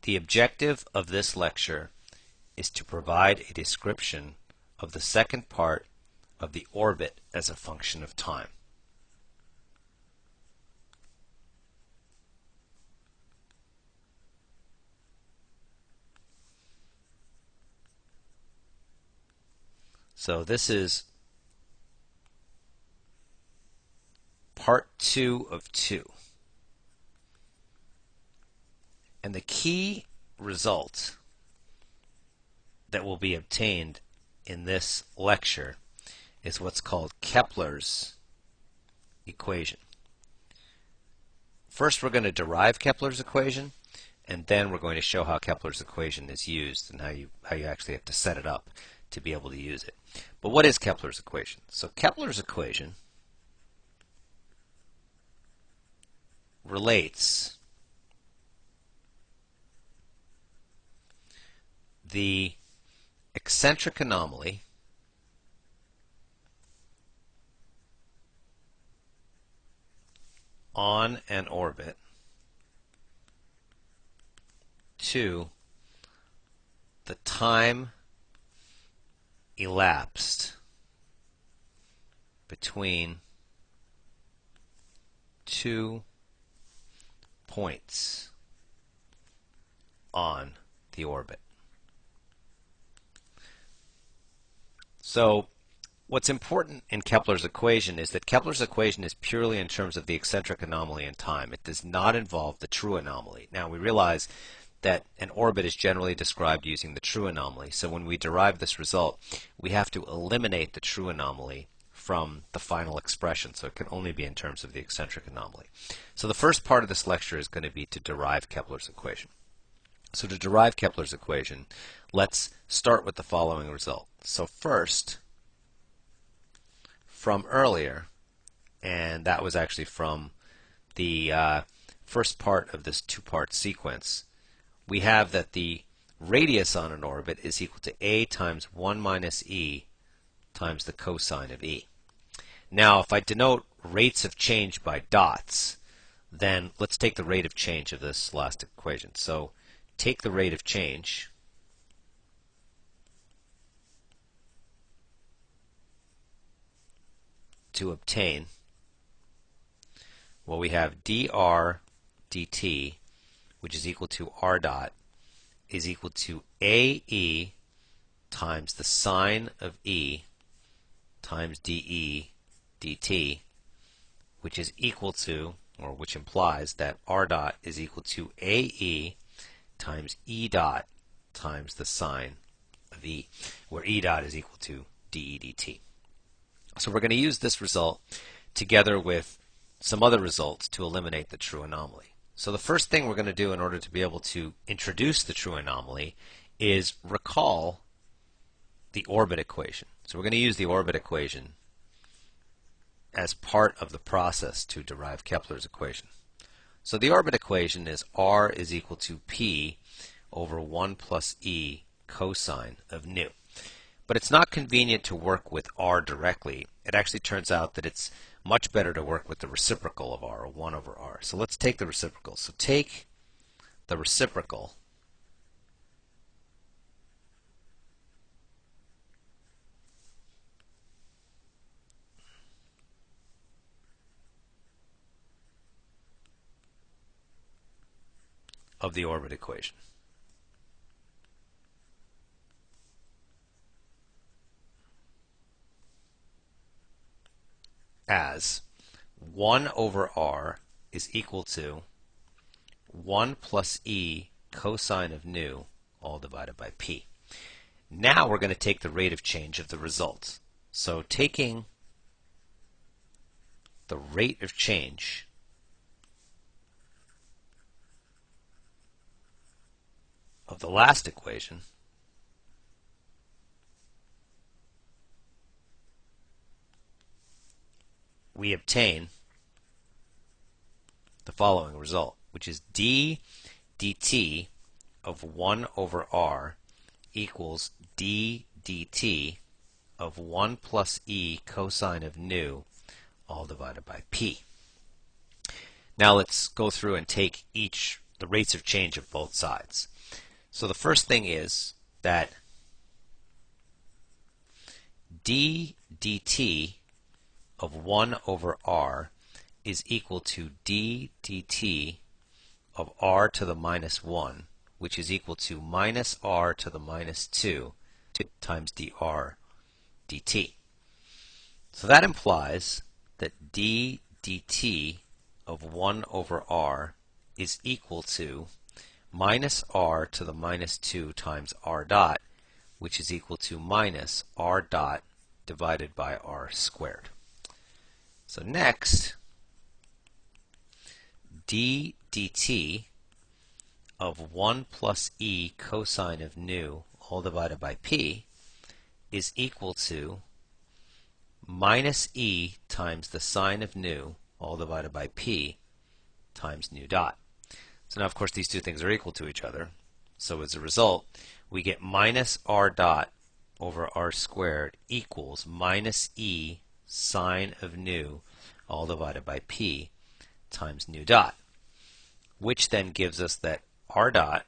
The objective of this lecture is to provide a description of the second part of the orbit as a function of time. So this is part 2 of 2. And the key result that will be obtained in this lecture is what's called Kepler's equation. First, we're going to derive Kepler's equation, and then we're going to show how Kepler's equation is used and how you actually have to set it up to be able to use it. But what is Kepler's equation? So Kepler's equation relates the eccentric anomaly on an orbit to the time elapsed between two points on the orbit. So what's important in Kepler's equation is that Kepler's equation is purely in terms of the eccentric anomaly in time. It does not involve the true anomaly. Now we realize that an orbit is generally described using the true anomaly. So when we derive this result, we have to eliminate the true anomaly from the final expression. So it can only be in terms of the eccentric anomaly. So the first part of this lecture is going to be to derive Kepler's equation. So to derive Kepler's equation, let's start with the following result. So first, from earlier, and that was actually from the first part of this two-part sequence, we have that the radius on an orbit is equal to a times 1 minus e times the cosine of e. Now, if I denote rates of change by dots, then let's take the rate of change of this last equation. So take the rate of change to obtain, well, we have dr dt, which is equal to r dot, is equal to ae times the sine of e times de dt, which is equal to, or which implies that r dot is equal to ae times e dot times the sine of e, where e dot is equal to de dt. So we're going to use this result together with some other results to eliminate the true anomaly. So the first thing we're going to do in order to be able to introduce the true anomaly is recall the orbit equation. So we're going to use the orbit equation as part of the process to derive Kepler's equation. So the orbit equation is r is equal to p over 1 plus e cosine of nu. But it's not convenient to work with r directly. It actually turns out that it's much better to work with the reciprocal of r, or 1 over r. So let's take the reciprocal. So take the reciprocal of the orbit equation. As 1 over r is equal to 1 plus e cosine of nu all divided by p. Now we're going to take the rate of change of the result. So taking the rate of change of the last equation, we obtain the following result, which is d dt of 1 over r equals d dt of 1 plus e cosine of nu all divided by p. Now let's go through and take the rates of change of both sides. So the first thing is that d dt of 1 over r is equal to d dt of r to the minus 1, which is equal to minus r to the minus 2 times dr dt. So that implies that d dt of 1 over r is equal to minus r to the minus 2 times r dot, which is equal to minus r dot divided by r squared. So next, d dt of 1 plus e cosine of nu all divided by p is equal to minus e times the sine of nu all divided by p times nu dot. So now, of course, these two things are equal to each other. So as a result, we get minus r dot over r squared equals minus e sine of nu all divided by p times nu dot, which then gives us that r dot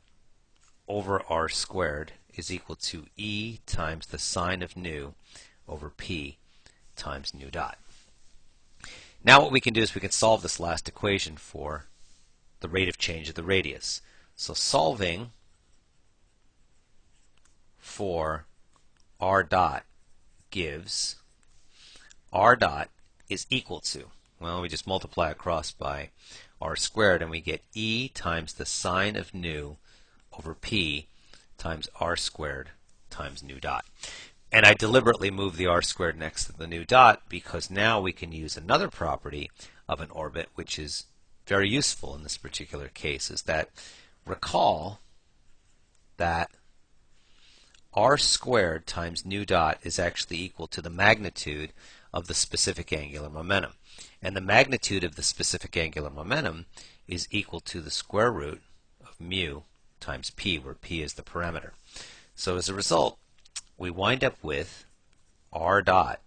over r squared is equal to e times the sine of nu over p times nu dot. Now what we can do is we can solve this last equation for the rate of change of the radius. So solving for r dot gives r dot is equal to, well, we just multiply across by r squared and we get e times the sine of nu over p times r squared times nu dot. And I deliberately moved the r squared next to the nu dot because now we can use another property of an orbit which is very useful in this particular case, is that recall that r squared times nu dot is actually equal to the magnitude of the specific angular momentum. And the magnitude of the specific angular momentum is equal to the square root of mu times p, where p is the parameter. So as a result, we wind up with r dot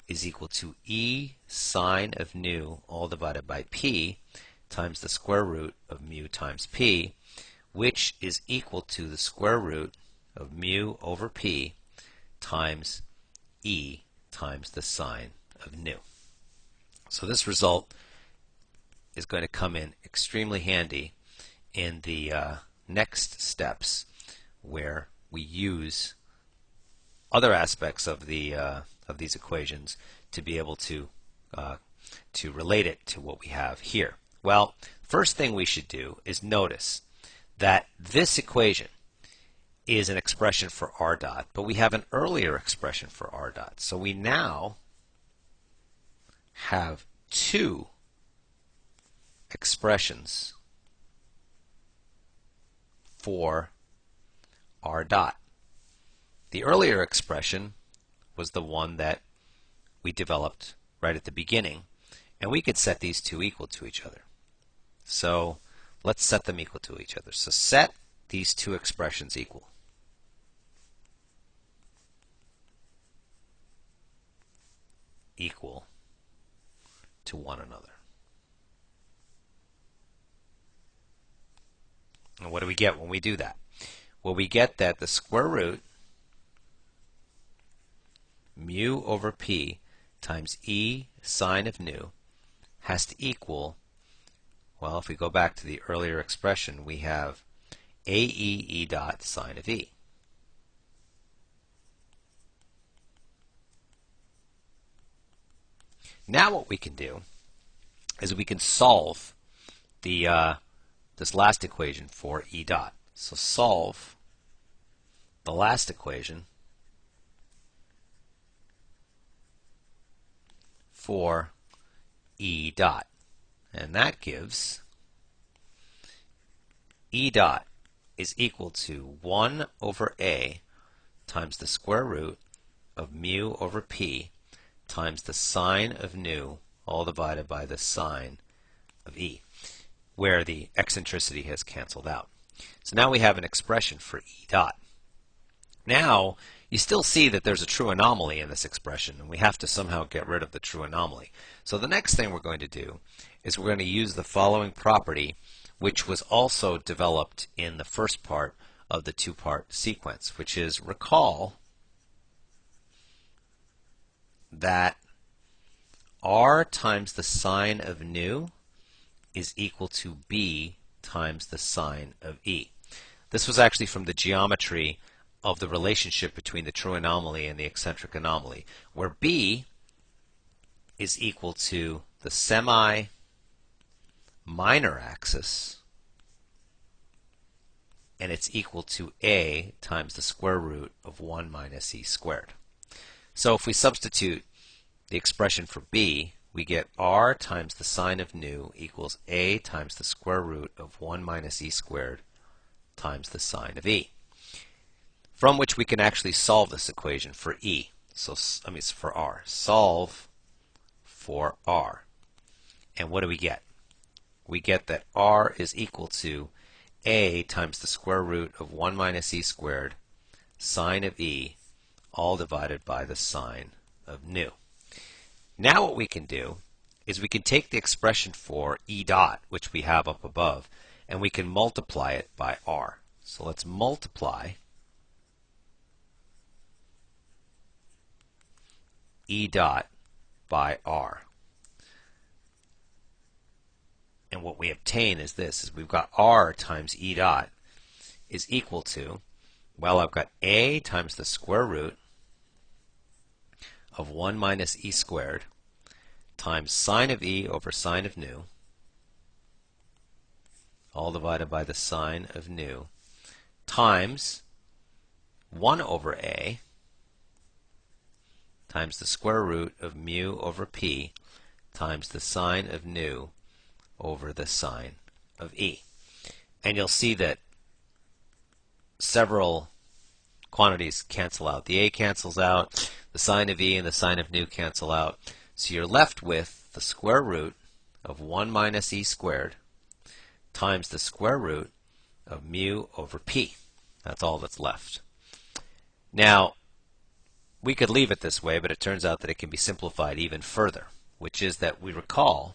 is equal to e sine of nu all divided by p times the square root of mu times p, which is equal to the square root of mu over p times e times the sine of nu. So this result is going to come in extremely handy in the next steps where we use other aspects of these equations to be able to relate it to what we have here. Well, first thing we should do is notice that this equation is an expression for r dot, but we have an earlier expression for r dot. So we now have two expressions for r dot. The earlier expression was the one that we developed right at the beginning, and we could set these two equal to each other. So let's set them equal to each other. So set these two expressions equal. Equal to one another. And what do we get when we do that? Well, we get that the square root mu over p times e sine of nu has to equal, well, if we go back to the earlier expression, we have ae e dot sine of e. Now what we can do is we can solve this last equation for e dot. So solve the last equation for e dot. And that gives e dot is equal to 1 over a times the square root of mu over p times the sine of nu all divided by the sine of e, where the eccentricity has canceled out. So now we have an expression for e dot. Now, you still see that there's a true anomaly in this expression, and we have to somehow get rid of the true anomaly. So the next thing we're going to do is we're going to use the following property, which was also developed in the first part of the two-part sequence, which is recall that r times the sine of nu is equal to b times the sine of e. This was actually from the geometry of the relationship between the true anomaly and the eccentric anomaly, where b is equal to the semi-minor axis, and it's equal to a times the square root of 1 minus e squared. So if we substitute the expression for b, we get r times the sine of nu equals a times the square root of 1 minus e squared times the sine of e, from which we can actually solve this equation for e. So, for r. Solve for r. And what do we get? We get that r is equal to a times the square root of 1 minus e squared sine of e, all divided by the sine of nu. Now what we can do is we can take the expression for e dot, which we have up above, and we can multiply it by r. So let's multiply e dot by r. And what we obtain is this, is we've got r times e dot is equal to, well, I've got a times the square root of 1 minus e squared times sine of e over sine of nu, all divided by the sine of nu, times 1 over a times the square root of mu over p times the sine of nu over the sine of e. And you'll see that several quantities cancel out. The a cancels out, the sine of e and the sine of nu cancel out. So you're left with the square root of 1 minus e squared times the square root of mu over p. That's all that's left. Now, we could leave it this way, but it turns out that it can be simplified even further, which is that we recall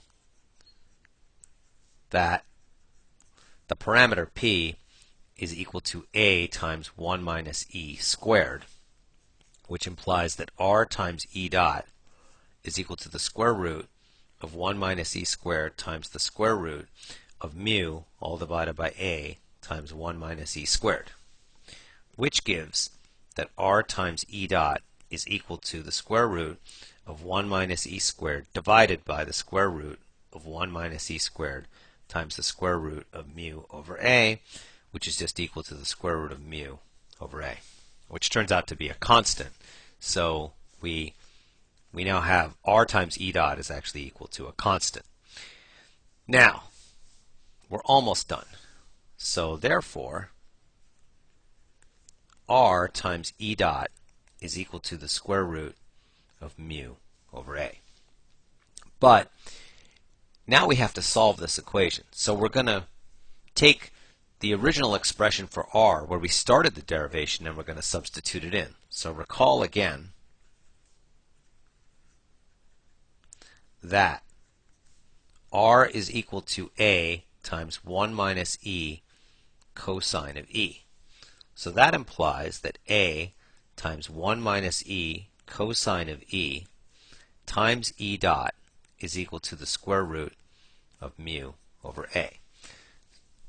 that the parameter p is equal to a times 1 minus e squared, which implies that r times e dot is equal to the square root of 1 minus e squared times the square root of mu, all divided by a, times 1 minus e squared, which gives that r times e dot is equal to the square root of 1 minus e squared divided by the square root of 1 minus e squared times the square root of mu over a, which is just equal to the square root of mu over a, which turns out to be a constant. So we now have r times e dot is actually equal to a constant. Now, we're almost done. So therefore, r times e dot is equal to the square root of mu over a. But now we have to solve this equation. So we're going to take the original expression for r, where we started the derivation, and we're going to substitute it in. So recall again that r is equal to a times 1 minus e cosine of e. So that implies that a times 1 minus e cosine of e times e dot is equal to the square root of mu over a.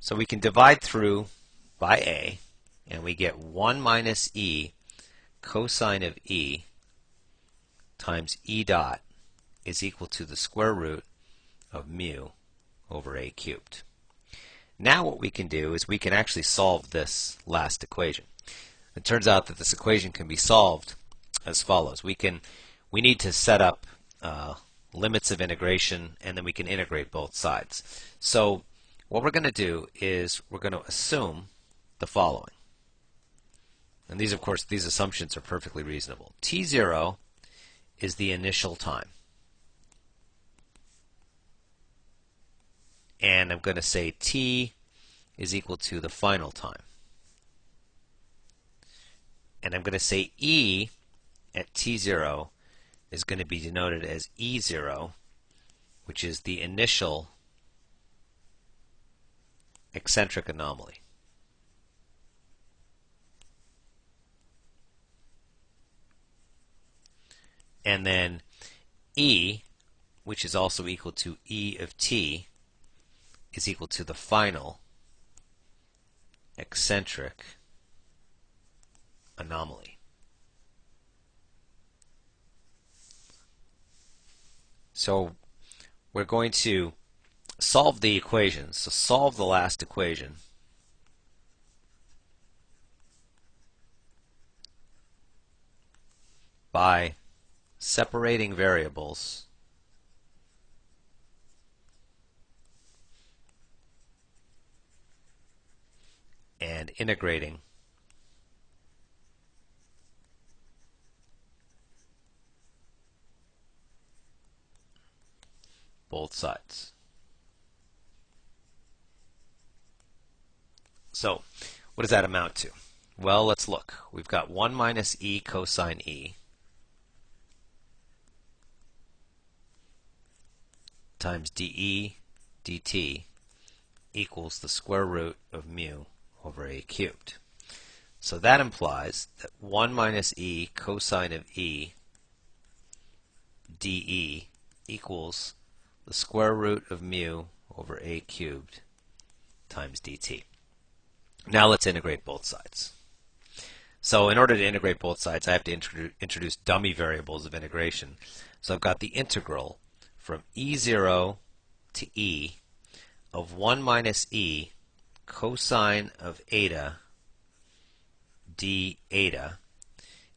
So we can divide through by a, and we get 1 minus e cosine of e times e dot is equal to the square root of mu over a cubed. Now what we can do is we can actually solve this last equation. It turns out that this equation can be solved as follows. We need to set up limits of integration, and then we can integrate both sides. So what we're going to do is we're going to assume the following. And these, of course, these assumptions are perfectly reasonable. T0 is the initial time. And I'm going to say t is equal to the final time. And I'm going to say e at t0 is going to be denoted as e0, which is the initial eccentric anomaly. And then E, which is also equal to E of t, is equal to the final eccentric anomaly. So we're going to solve the equations. So solve the last equation. By separating variables and integrating both sides. So what does that amount to? Well, let's look. We've got 1 minus e cosine e times dE dt equals the square root of mu over a cubed. So that implies that 1 minus e cosine of e dE equals the square root of mu over a cubed times dt. Now let's integrate both sides. So in order to integrate both sides, I have to introduce dummy variables of integration. So I've got the integral from e0 to e of 1 minus e cosine of eta d eta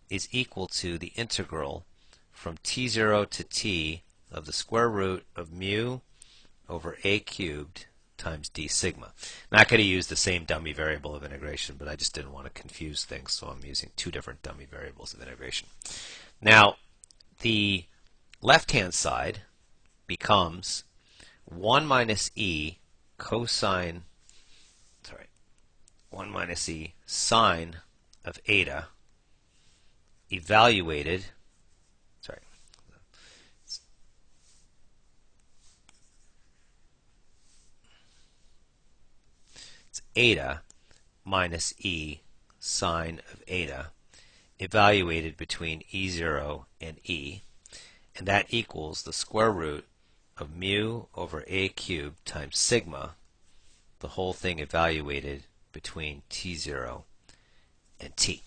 is equal to the integral from t0 to t of the square root of mu over a cubed times d sigma. Now I could have used the same dummy variable of integration, but I just didn't want to confuse things, so I'm using two different dummy variables of integration. Now, the left-hand side becomes 1 minus e cosine, 1 minus e sine of eta evaluated, it's eta minus e sine of eta evaluated between e0 and e, and that equals the square root of mu over a cubed times sigma, the whole thing evaluated between t0 and t.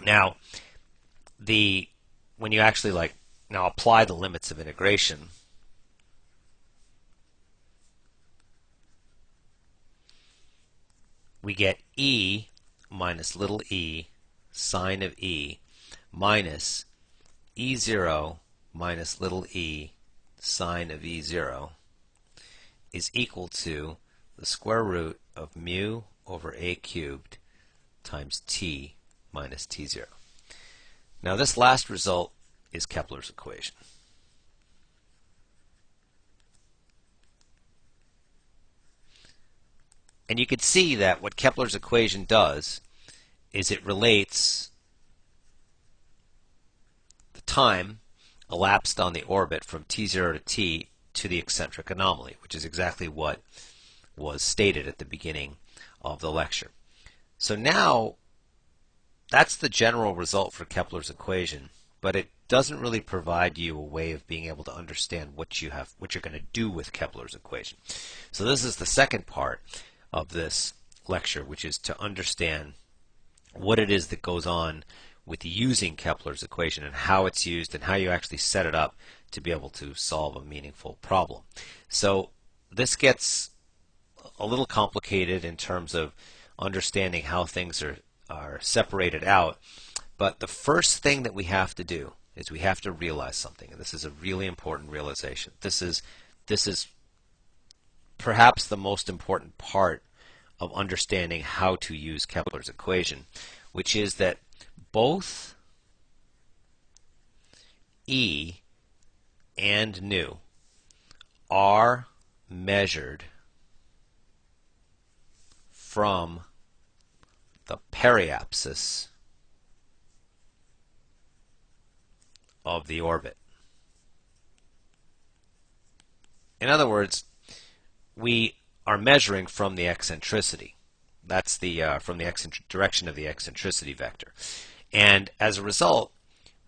Now, when you actually now apply the limits of integration, we get e minus little e sine of e minus e0 minus little e sine of e0 is equal to the square root of mu over a cubed times t minus t0. Now this last result is Kepler's equation. And you can see that what Kepler's equation does is it relates the time elapsed on the orbit from t0 to t to the eccentric anomaly, which is exactly what was stated at the beginning of the lecture. So now that's the general result for Kepler's equation, but it doesn't really provide you a way of being able to understand what you're going to do with Kepler's equation. So this is the second part of this lecture, which is to understand what it is that goes on with using Kepler's equation and how it's used and how you actually set it up to be able to solve a meaningful problem. So this gets a little complicated in terms of understanding how things are separated out, but the first thing that we have to do is we have to realize something, and this is a really important realization. This is perhaps the most important part of understanding how to use Kepler's equation, which is that both E and nu are measured from the periapsis of the orbit. In other words, we are measuring from the eccentricity. That's from the direction of the eccentricity vector. And as a result,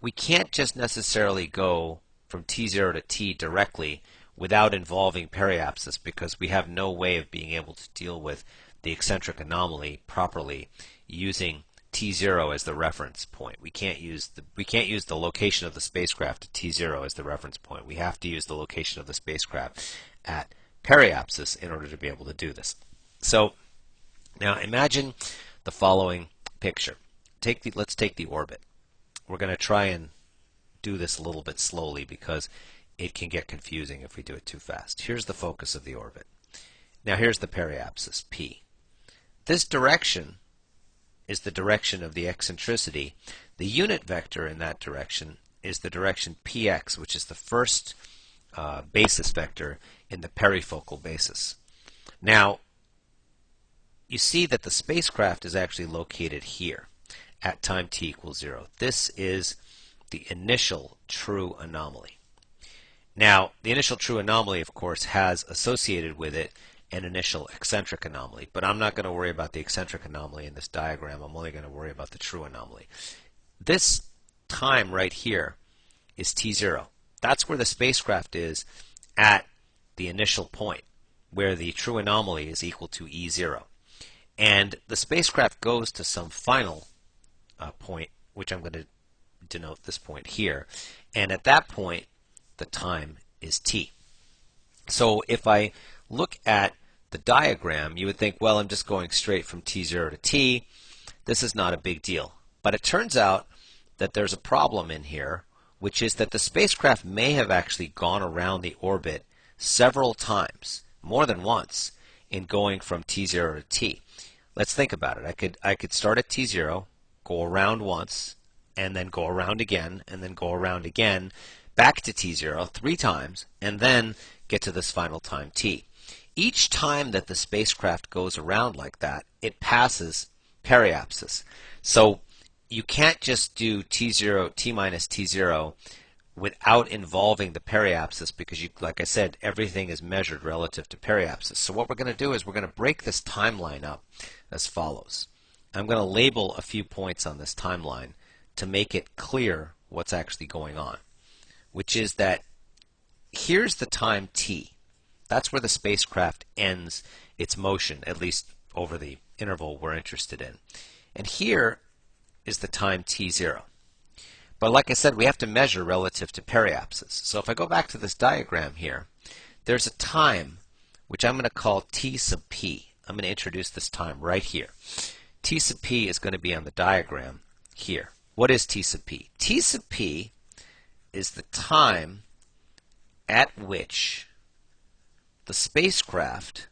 we can't just necessarily go from t0 to t directly without involving periapsis, because we have no way of being able to deal with the eccentric anomaly properly using t0 as the reference point. We can't use the location of the spacecraft at t0 as the reference point. We have to use the location of the spacecraft at periapsis in order to be able to do this. So now imagine the following picture. Let's take the orbit. We're going to try and do this a little bit slowly because it can get confusing if we do it too fast. Here's the focus of the orbit. Now here's the periapsis, P. This direction is the direction of the eccentricity. The unit vector in that direction is the direction px, which is the first basis vector in the perifocal basis. Now, you see that the spacecraft is actually located here at time t equals 0. This is the initial true anomaly. Now, the initial true anomaly, of course, has associated with it an initial eccentric anomaly, but I'm not going to worry about the eccentric anomaly in this diagram. I'm only going to worry about the true anomaly. This time right here is t0. That's where the spacecraft is at the initial point, where the true anomaly is equal to E0. And the spacecraft goes to some final point, which I'm going to denote this point here. And at that point, the time is t. So if I look at the diagram, you would think, well, I'm just going straight from t0 to t. This is not a big deal. But it turns out that there's a problem in here, which is that the spacecraft may have actually gone around the orbit several times, more than once, in going from t0 to t. Let's think about it. I could start at t0, go around once, and then go around again, and then go around again, back to t0 3 times, and then get to this final time t. Each time that the spacecraft goes around like that, it passes periapsis. So you can't just do t0, t minus t0 without involving the periapsis, because, like I said, everything is measured relative to periapsis. So what we're going to do is we're going to break this timeline up as follows. I'm going to label a few points on this timeline to make it clear what's actually going on, which is that here's the time t. That's where the spacecraft ends its motion, at least over the interval we're interested in. And here is the time t0. But like I said, we have to measure relative to periapsis. So if I go back to this diagram here, there's a time which I'm going to call t sub p. I'm going to introduce this time right here. T sub p is going to be on the diagram here. What is t sub p? T sub p is the time at which the spacecraft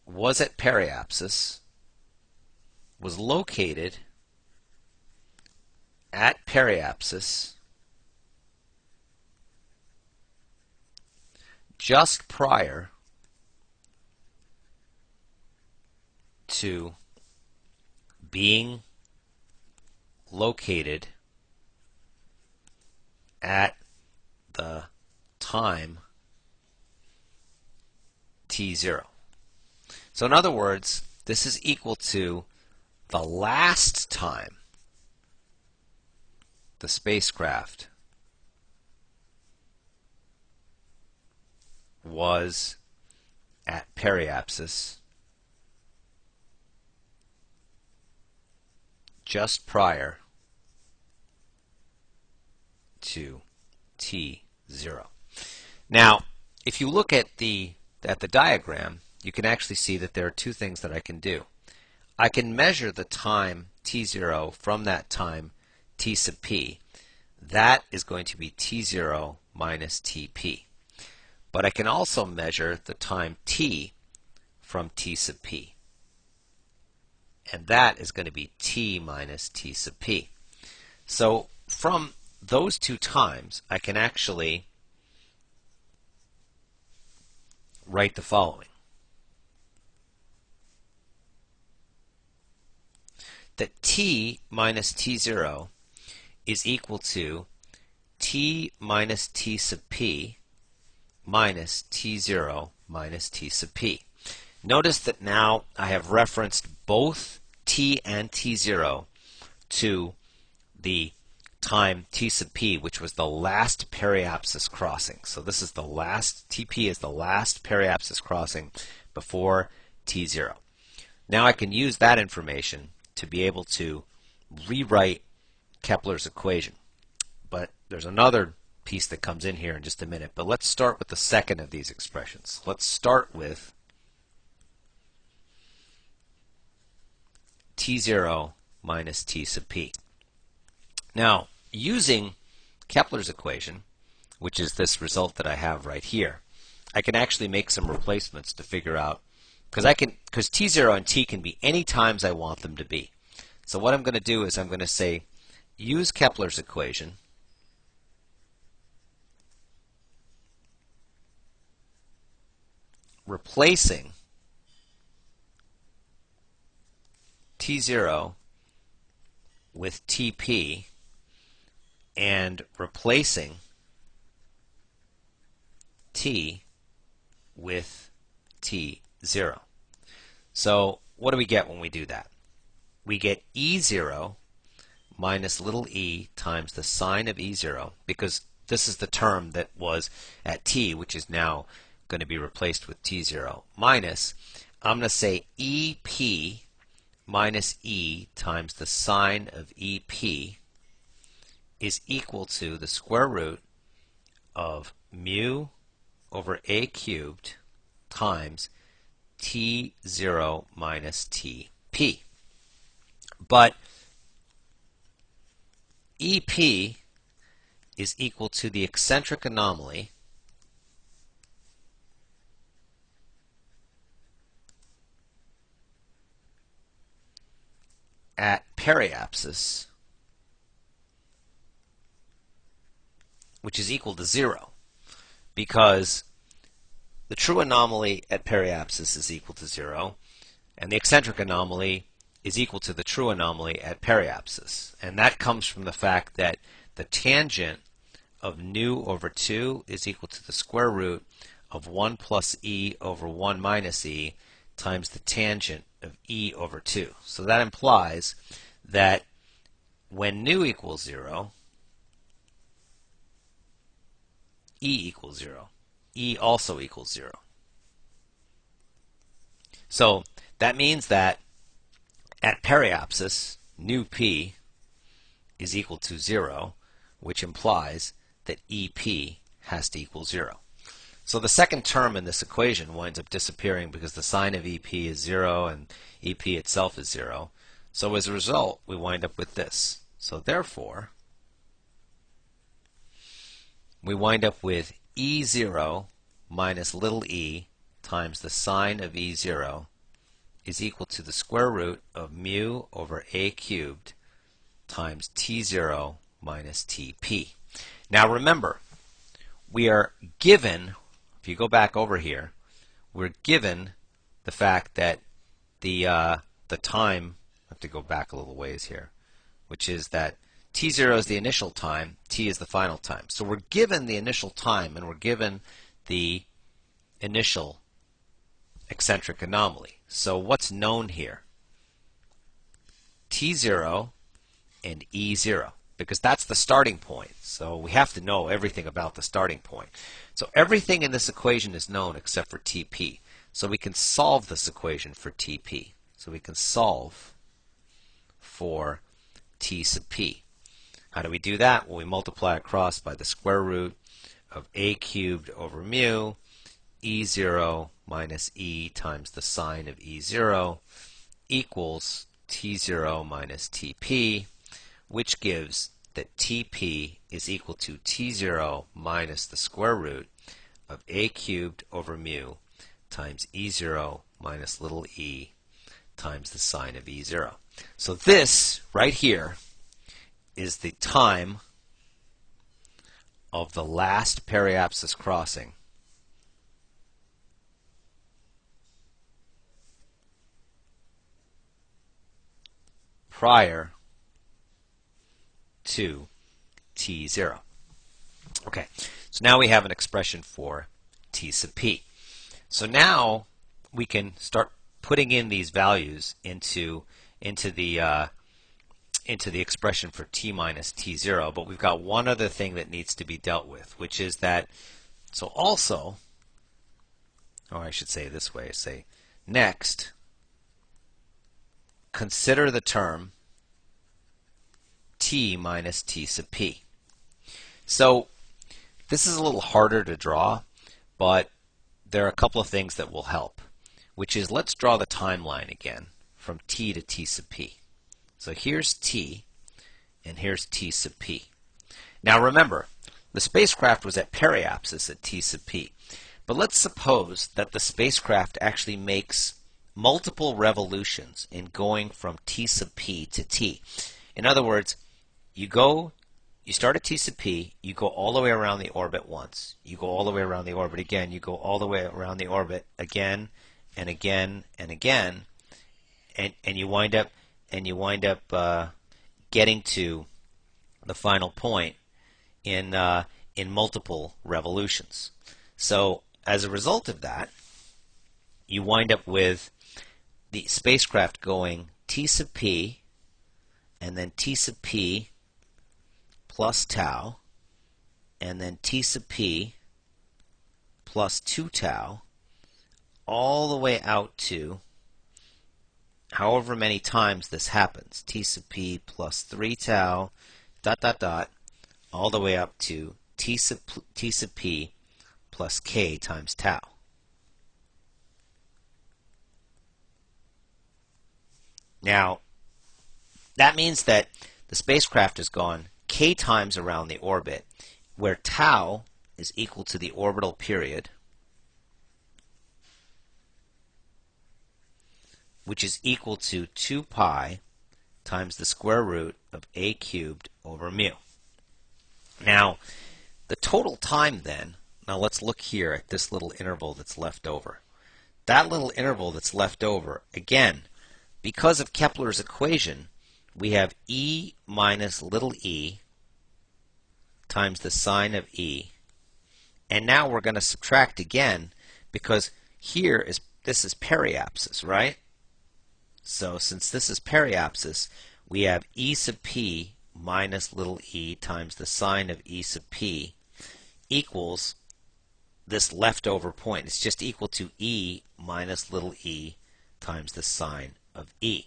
was at periapsis, was located at periapsis just prior to being located at the time t0. So in other words, this is equal to the last time the spacecraft was at periapsis just prior to t0. Now, if you look at the diagram, you can actually see that there are two things that I can do. I can measure the time t0 from that time t sub p. That is going to be t0 minus tp. But I can also measure the time t from t sub p. And that is going to be t minus t sub p. So from those two times, I can actually write the following. That t minus t0 is equal to t minus t sub p minus t0 minus t sub p. Notice that now I have referenced both t and t0 to the time t sub p, which was the last periapsis crossing. So this is the last, Tp is the last periapsis crossing before t0. Now I can use that information to be able to rewrite Kepler's equation. But there's another piece that comes in here in just a minute. But let's start with the second of these expressions. Let's start with t0 minus t sub p. Now, using Kepler's equation, which is this result that I have right here, I can actually make some replacements to figure out, because t0 and t can be any times I want them to be. So what I'm going to do is I'm going to say, use Kepler's equation, replacing t0 with Tp and replacing t with t0. So what do we get when we do that? We get e0 minus little e times the sine of e0, because this is the term that was at t, which is now going to be replaced with t0, minus, I'm going to say ep minus e times the sine of ep is equal to the square root of mu over a cubed times t0 minus tp. But EP is equal to the eccentric anomaly at periapsis, which is equal to 0, because the true anomaly at periapsis is equal to 0, and the eccentric anomaly is equal to the true anomaly at periapsis. And that comes from the fact that the tangent of nu over 2 is equal to the square root of 1 plus e over 1 minus e times the tangent of e over 2. So that implies that when nu equals 0, e equals 0. E also equals 0. So that means that at periapsis, nu p is equal to 0, which implies that EP has to equal 0. So the second term in this equation winds up disappearing because the sine of EP is 0 and EP itself is 0. So as a result, we wind up with this. So therefore, we wind up with E0 minus little e times the sine of E0 is equal to the square root of mu over a cubed times T0 minus Tp. Now remember, we are given, if you go back over here, we're given the fact that the time, I have to go back a little ways here, which is that T0 is the initial time, T is the final time. So we're given the initial time and we're given the initial eccentric anomaly. So what's known here? T0 and E0, because that's the starting point. So we have to know everything about the starting point. So everything in this equation is known except for Tp. So we can solve this equation for Tp. So we can solve for T sub p. How do we do that? Well, we multiply across by the square root of a cubed over mu, E0 minus e times the sine of E0 equals T0 minus Tp, which gives that Tp is equal to T0 minus the square root of a cubed over mu times E0 minus little e times the sine of E0. So this right here is the time of the last periapsis crossing prior to T0. Okay, so now we have an expression for T sub p. So now we can start putting in these values into the into the expression for t minus t0, but we've got one other thing that needs to be dealt with, which is that, so also, or I should say it this way, say, next, consider the term t minus t sub p. So this is a little harder to draw, but there are a couple of things that will help, which is let's draw the timeline again from t to t sub p. So here's t, and here's t sub p. Now remember, the spacecraft was at periapsis at t sub p. But let's suppose that the spacecraft actually makes multiple revolutions in going from t sub p to t. In other words, you start at t sub p, you go all the way around the orbit once, you go all the way around the orbit again, you go all the way around the orbit again and again and again, and you wind up getting to the final point in multiple revolutions. So as a result of that, you wind up with the spacecraft going t sub p and then t sub p plus tau, and then t sub p plus 2 tau, all the way out to however many times this happens, t sub p plus 3 tau, dot, dot, dot, all the way up to t sub p plus k times tau. Now, that means that the spacecraft has gone k times around the orbit, where tau is equal to the orbital period, which is equal to 2 pi times the square root of a cubed over mu. Now, the total time then, now let's look here at this little interval that's left over. That little interval that's left over, again, because of Kepler's equation, we have e minus little e times the sine of e. And now we're going to subtract again, because this is periapsis, right? So since this is periapsis, we have e sub p minus little e times the sine of e sub p equals this leftover point. It's just equal to e minus little e times the sine of e.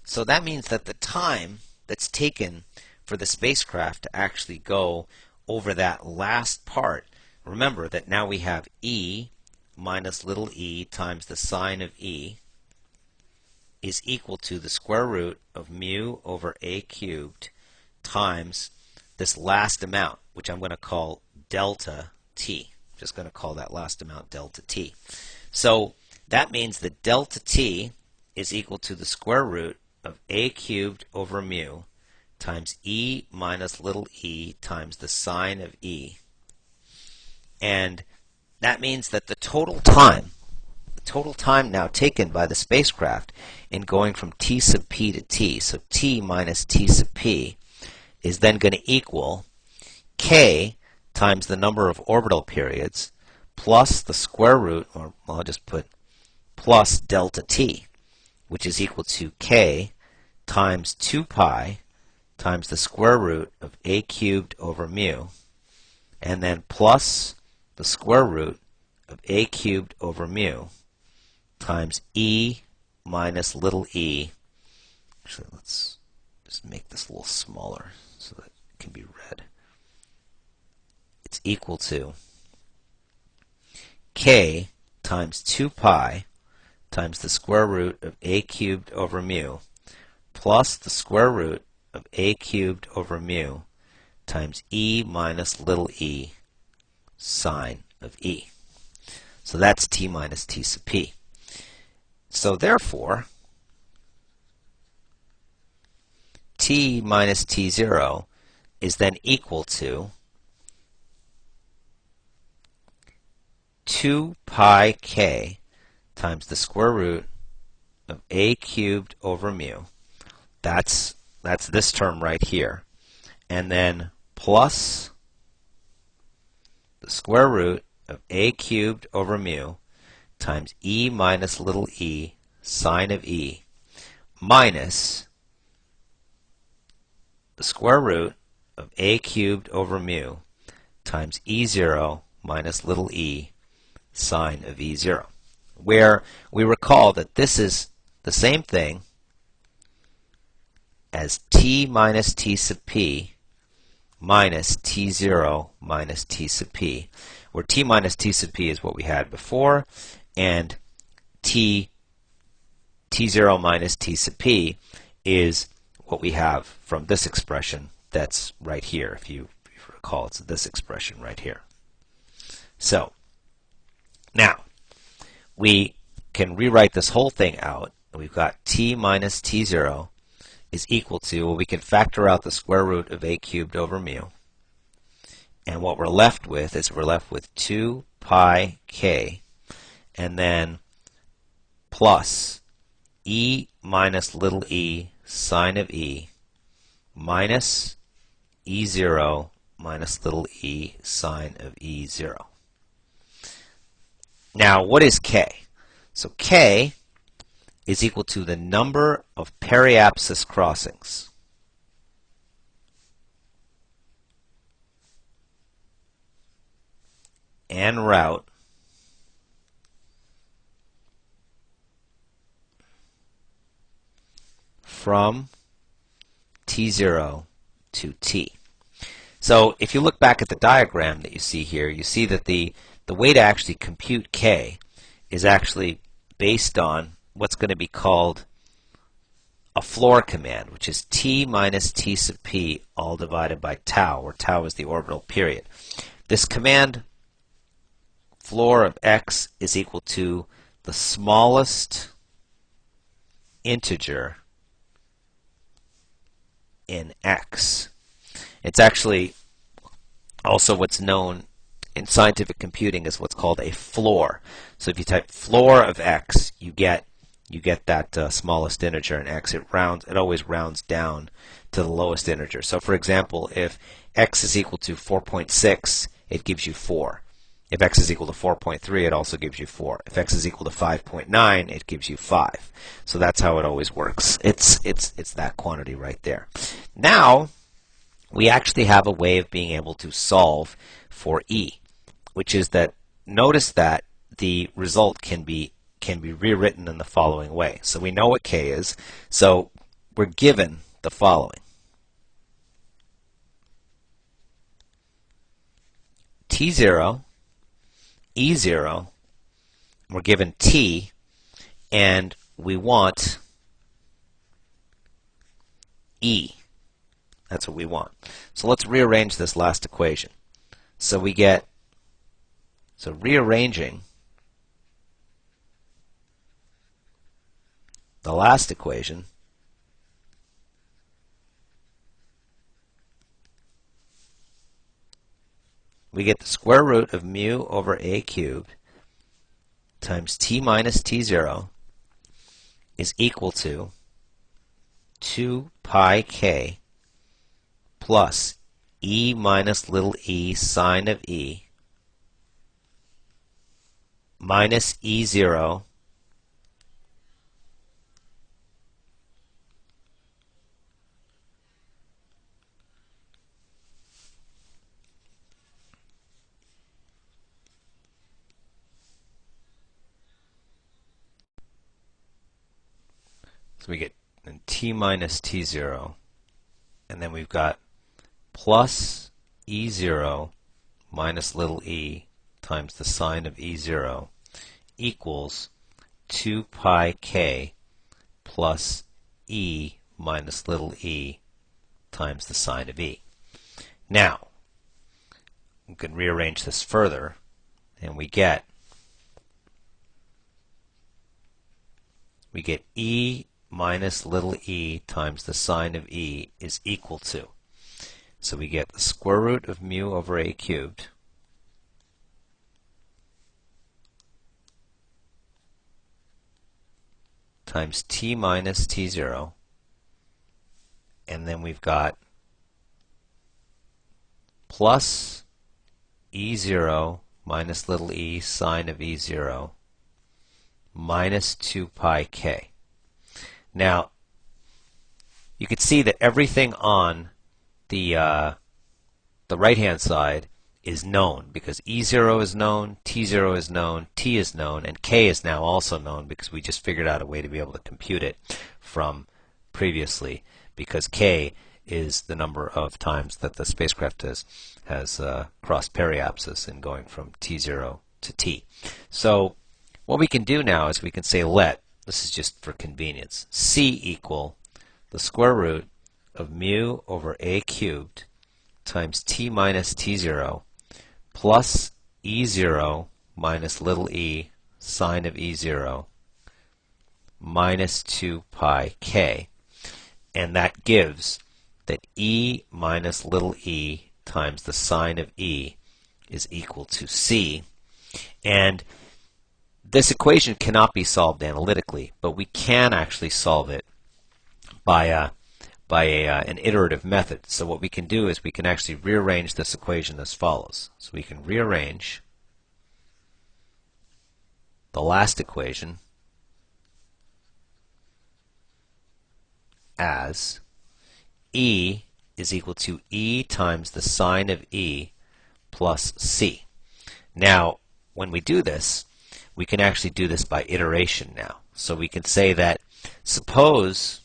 So that means that the time that's taken for the spacecraft to actually go over that last part, remember that now we have e minus little e times the sine of e is equal to the square root of mu over a cubed times this last amount, which I'm going to call delta t. I'm just going to call that last amount delta t. So that means that delta t is equal to the square root of a cubed over mu times e minus little e times the sine of e. And that means that the total time now taken by the spacecraft in going from t sub p to t, so t minus t sub p, is then going to equal k times the number of orbital periods plus the square root, or I'll just put plus delta t, which is equal to k times 2 pi times the square root of a cubed over mu, and then plus the square root of a cubed over mu times e minus little e. Actually, let's just make this a little smaller so that it can be read. It's equal to k times 2 pi times the square root of a cubed over mu plus the square root of a cubed over mu times e minus little e sine of e. So that's t minus t sub p. So therefore, t minus t0 is then equal to 2 pi k times the square root of a cubed over mu. That's this term right here. And then plus the square root of a cubed over mu times e minus little e sine of e minus the square root of a cubed over mu times e0 minus little e sine of e0, where we recall that this is the same thing as t minus t sub p minus t0 minus t sub p, where t minus t sub p is what we had before, and t0 minus t sub p is what we have from this expression that's right here. If you recall, it's this expression right here. So, now, we can rewrite this whole thing out. We've got t minus t0 is equal to, well, we can factor out the square root of a cubed over mu. And what we're left with is 2 pi k, and then plus e minus little e sine of e minus e0 minus little e sine of e0. Now, what is k? So k is equal to the number of periapsis crossings. En route from t0 to t. So if you look back at the diagram that you see here, you see that the way to actually compute k is actually based on what's going to be called a floor command, which is t minus t sub p all divided by tau, where tau is the orbital period. This command, floor of x, is equal to the smallest integer in x. It's actually also what's known in scientific computing as what's called a floor. So if you type floor of x, you get that smallest integer in x. It always rounds down to the lowest integer. So for example, if x is equal to 4.6, it gives you 4. If x is equal to 4.3, it also gives you 4. If x is equal to 5.9, it gives you 5. So that's how it always works. It's that quantity right there. Now, we actually have a way of being able to solve for e, which is that, notice that the result can be rewritten in the following way. So we know what k is, so we're given the following. t0, e0, we're given t, and we want e. That's what we want. So let's rearrange this last equation. So we get, so rearranging the last equation, we get the square root of mu over a cubed times t minus t0 is equal to 2 pi k plus e minus little e sine of e minus e0 so we get t minus t0, and then we've got plus e0 minus little e times the sine of e0 equals 2 pi k plus e minus little e times the sine of e. Now, we can rearrange this further, and we get e minus little e times the sine of e is equal to, so we get the square root of mu over a cubed times t minus t0, and then we've got plus e0 minus little e sine of e0 minus 2 pi k. Now, you can see that everything on the right-hand side is known because E0 is known, T0 is known, T is known, and K is now also known because we just figured out a way to be able to compute it from previously, because K is the number of times that the spacecraft has crossed periapsis in going from T0 to T. So what we can do now is we can say let, this is just for convenience, C equal the square root of mu over A cubed times T minus T0 plus E0 minus little e sine of E0 minus 2 pi k. And that gives that E minus little e times the sine of E is equal to C. And this equation cannot be solved analytically, but we can actually solve it by an iterative method. So what we can do is we can actually rearrange this equation as follows. So we can rearrange the last equation as E is equal to E times the sine of E plus C. Now, when we do this, we can actually do this by iteration now. So we can say that suppose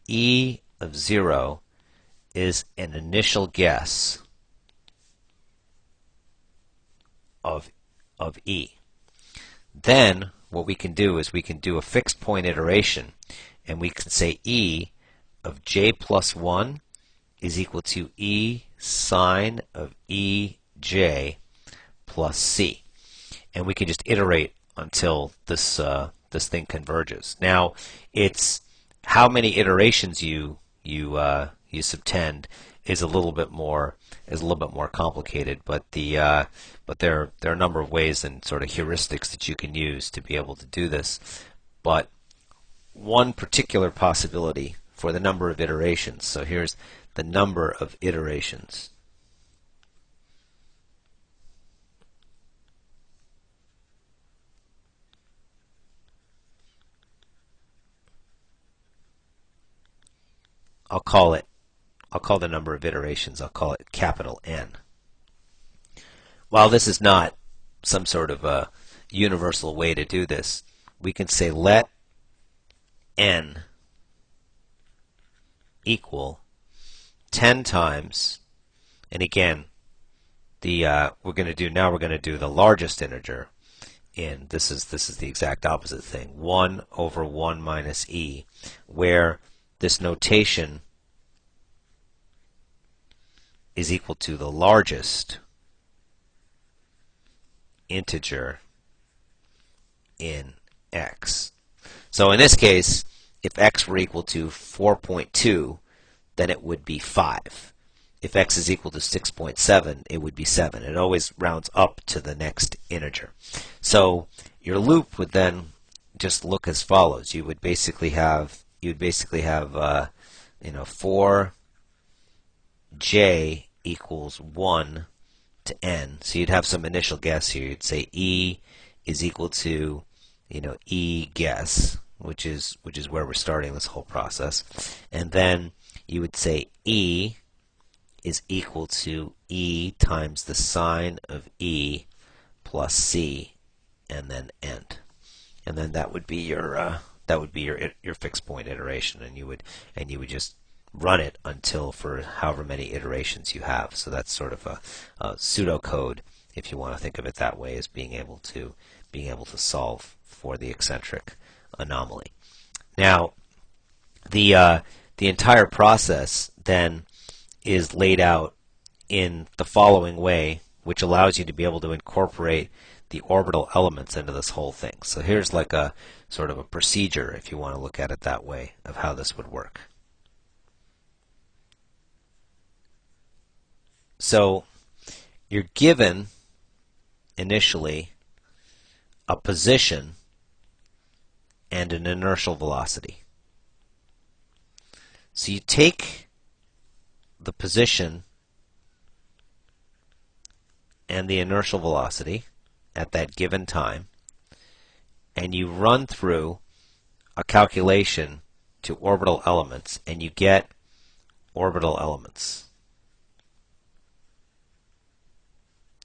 E of 0 is an initial guess of E. Then what we can do is we can do a fixed point iteration, and we can say E of j plus 1 is equal to E sine of EJ plus C. And we can just iterate until this thing converges. Now, it's how many iterations you subtend is a little bit more complicated, but there are a number of ways and sort of heuristics that you can use to be able to do this. But one particular possibility for the number of iterations. So here's the number of iterations. I'll call the number of iterations, I'll call it capital N. While this is not some sort of a universal way to do this, we can say let N equal 10 times, and again, we're going to do the largest integer. In this is the exact opposite thing, 1 over 1 minus e, where this notation is equal to the largest integer in x. So in this case, if x were equal to 4.2, then it would be 5. If x is equal to 6.7, it would be 7. It always rounds up to the next integer. So your loop would then just look as follows. You would basically have 4j equals 1 to n. So you'd have some initial guess here. You'd say e is equal to e guess, which is where we're starting this whole process, and then you would say e is equal to e times the sine of e plus c, and then end. And then that would be your fixed point iteration, and you would just run it until for however many iterations you have. So that's sort of a pseudocode, if you want to think of it that way, as being able to solve for the eccentric anomaly. Now, the entire process then is laid out in the following way, which allows you to be able to incorporate the orbital elements into this whole thing. So here's like a sort of a procedure, if you want to look at it that way, of how this would work. So you're given initially a position and an inertial velocity. So you take the position and the inertial velocity at that given time, and you run through a calculation to orbital elements, and you get orbital elements.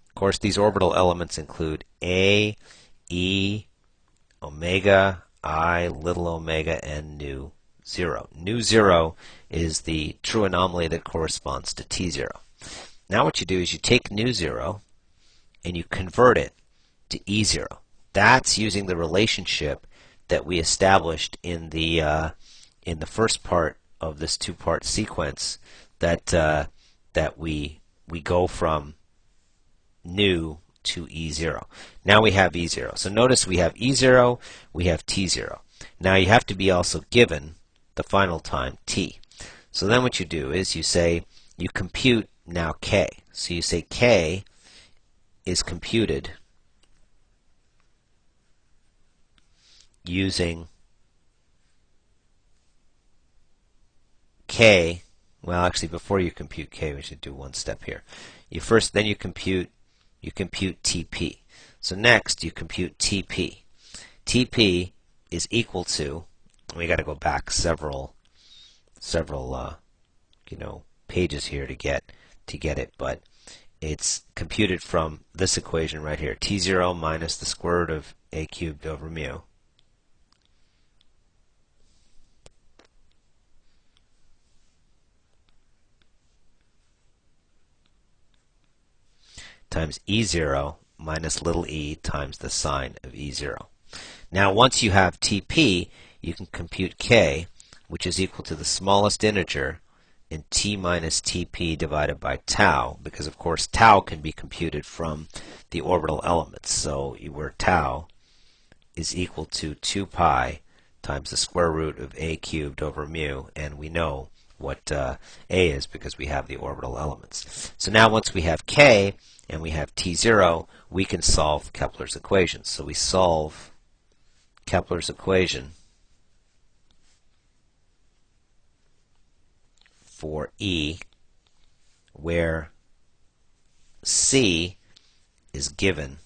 Of course, these orbital elements include A, E, omega, I, little omega, and nu 0. Nu 0 is the true anomaly that corresponds to T0. Now what you do is you take nu 0 and you convert it to E0. That's using the relationship that we established in the first part of this two-part sequence that we go from nu to E0. Now we have E0. So notice we have E0, we have T0. Now you have to be also given the final time T. So then what you do is you say, you compute now K. So you say K is computed using K. Well, actually, before you compute K, we should do one step here. Then you compute TP. So next, you compute TP. TP is equal to, we got to go back several pages here to get it, but it's computed from this equation right here, T0 minus the square root of a cubed over mu times E0 minus little e times the sine of E0. Now once you have TP, you can compute K, which is equal to the smallest integer in T minus TP divided by tau, because of course tau can be computed from the orbital elements. So where tau is equal to 2 pi times the square root of a cubed over mu, and we know what a is because we have the orbital elements. So now once we have K and we have T0, we can solve Kepler's equation. So we solve Kepler's equation for E, where C is given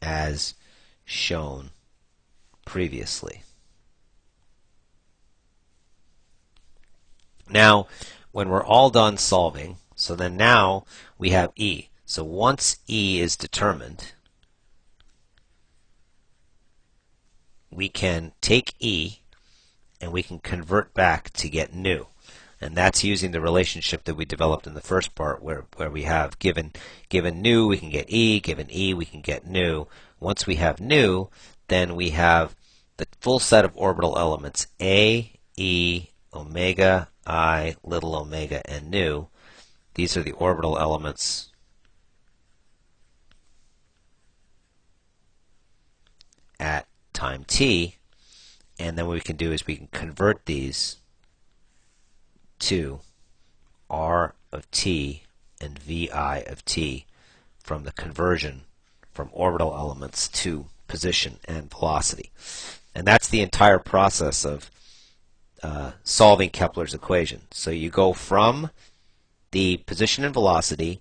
as shown previously. Now, when we're all done solving, so then now we have E. So once E is determined, we can take E and we can convert back to get nu. And that's using the relationship that we developed in the first part where we have given nu, we can get E, given E, we can get nu. Once we have nu, then we have the full set of orbital elements A, E, omega, I, little omega, and nu. These are the orbital elements at time t. And then what we can do is we can convert these to r of t and vi of t from the conversion from orbital elements to position and velocity. And that's the entire process of solving Kepler's equation. So you go from the position and velocity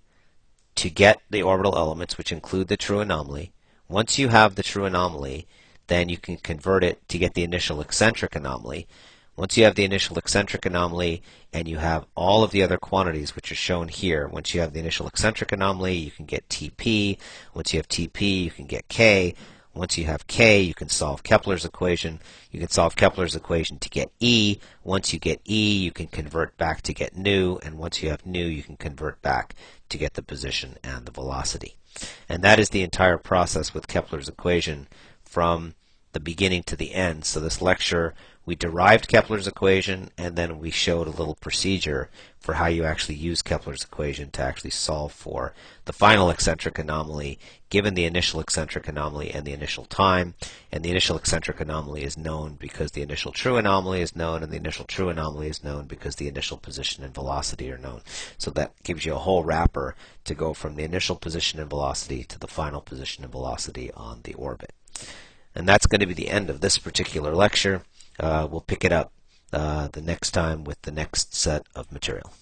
to get the orbital elements, which include the true anomaly. Once you have the true anomaly, then you can convert it to get the initial eccentric anomaly. Once you have the initial eccentric anomaly and you have all of the other quantities which are shown here, once you have the initial eccentric anomaly, you can get TP. Once you have TP, you can get K. Once you have K, you can solve Kepler's equation. You can solve Kepler's equation to get E. Once you get E, you can convert back to get nu. And once you have nu, you can convert back to get the position and the velocity. And that is the entire process with Kepler's equation from the beginning to the end. So this lecture, we derived Kepler's equation, and then we showed a little procedure for how you actually use Kepler's equation to actually solve for the final eccentric anomaly, given the initial eccentric anomaly and the initial time. And the initial eccentric anomaly is known because the initial true anomaly is known, and the initial true anomaly is known because the initial position and velocity are known. So that gives you a whole wrapper to go from the initial position and velocity to the final position and velocity on the orbit. And that's going to be the end of this particular lecture. We'll pick it up the next time with the next set of material.